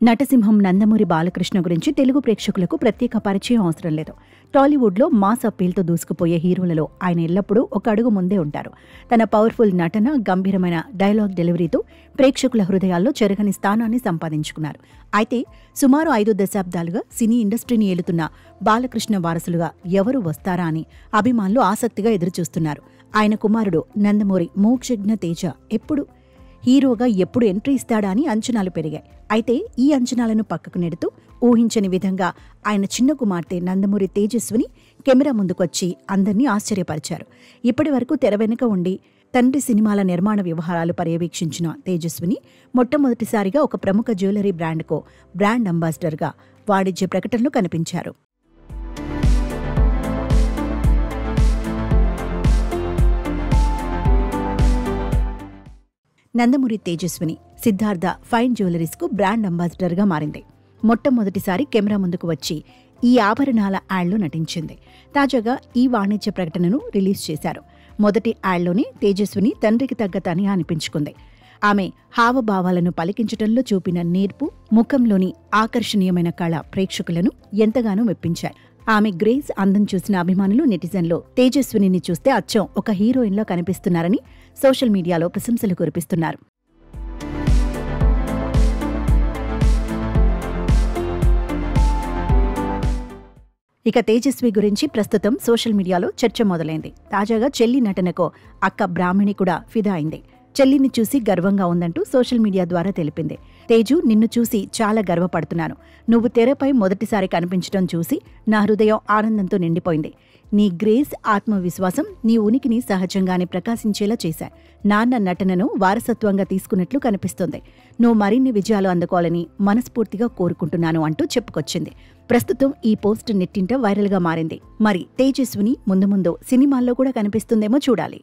నటసింహం నందమూరి బాలకృష్ణ గురించి తెలుగు ప్రేక్షకులకు ప్రత్యేక పరిచయం అవసరం లేదు. టాలీవుడ్లో మాస్ అప్పీల్తో దూసుకుపోయే హీరోలలో ఆయన ఎల్లప్పుడూ ఒక అడుగు ముందే ఉంటారు. తన పవర్ఫుల్ నటన, గంభీరమైన డైలాగ్ డెలివరీతో ప్రేక్షకుల హృదయాల్లో చెరగని స్థానాన్ని సంపాదించుకున్నారు. అయితే సుమారు 5 దశాబ్దాలుగా సినీ ఇండస్ట్రీని ఏలుతున్న బాలకృష్ణ వారసులుగా ఎవరు వస్తారా అని అభిమానులు ఆసక్తిగా ఎదురుచూస్తున్నారు. ఆయన కుమారుడు నందమూరి మోక్షజ్ఞ తేజ హీరోగా ఎప్పుడు ఎంట్రీ ఇస్తాడా అని అంచనాలు పెరిగాయి. అయితే ఈ అంచనాలను పక్కకు నెడుతూ ఊహించని విధంగా ఆయన చిన్న కుమార్తె నందమూరి తేజస్విని కెమెరా ముందుకొచ్చి అందర్నీ ఆశ్చర్యపరిచారు. ఇప్పటి వరకు తెర వెనుక ఉండి తండ్రి సినిమాల నిర్మాణ వ్యవహారాలు పర్యవేక్షించిన తేజస్విని మొట్టమొదటిసారిగా ఒక ప్రముఖ జ్యువెలరీ బ్రాండ్కు బ్రాండ్ అంబాసిడర్గా వాణిజ్య ప్రకటనలో కనిపించారు. నందమూరి తేజస్విని సిద్ధార్థ ఫైన్ జ్యువెలరీస్కు బ్రాండ్ అంబాసిడర్గా మారింది. మొట్టమొదటిసారి కెమెరా ముందుకు వచ్చి ఈ ఆభరణాల యాడ్లో నటించింది. తాజాగా ఈ వాణిజ్య ప్రకటనను రిలీజ్ చేశారు. మొదటి యాడ్లోనే తేజస్విని తండ్రికి తగ్గ తనియా అనిపించుకుంది. ఆమె హావభావాలను పలికించటంలో చూపిన నేర్పు, ముఖంలోని ఆకర్షణీయమైన కళ ప్రేక్షకులను ఎంతగానో మెప్పించాయి. ఆమె గ్రేస్ అందం చూసిన అభిమానులు, నెటిజన్లు తేజస్వినిని చూస్తే అచ్చం ఒక హీరోయిన్లో కనిపిస్తున్నారని సోషల్ మీడియాలో ప్రశంసలు కురిపిస్తున్నారు. ఇక తేజస్వి గురించి ప్రస్తుతం సోషల్ మీడియాలో చర్చ మొదలైంది. తాజాగా చెల్లి నటనకు అక్క బ్రాహ్మణి కూడా ఫిదా అయింది. చెల్లిని చూసి గర్వంగా ఉందంటూ సోషల్ మీడియా ద్వారా తెలిపింది. తేజు, నిన్ను చూసి చాలా గర్వపడుతున్నాను. నువ్వు తెరపై మొదటిసారి కనిపించడం చూసి నా హృదయం ఆనందంతో నిండిపోయింది. నీ గ్రేస్, ఆత్మవిశ్వాసం నీ ఉనికిని సహజంగానే ప్రకాశించేలా చేశాయి. నాన్న నటనను వారసత్వంగా తీసుకున్నట్లు కనిపిస్తుంది. నువ్వు మరిన్ని విజయాలు అందుకోవాలని మనస్ఫూర్తిగా కోరుకుంటున్నాను అంటూ చెప్పుకొచ్చింది. ప్రస్తుతం ఈ పోస్ట్ నెట్టింట వైరల్గా మారింది. మరి తేజస్విని ముందు ముందు సినిమాల్లో కూడా కనిపిస్తుందేమో చూడాలి.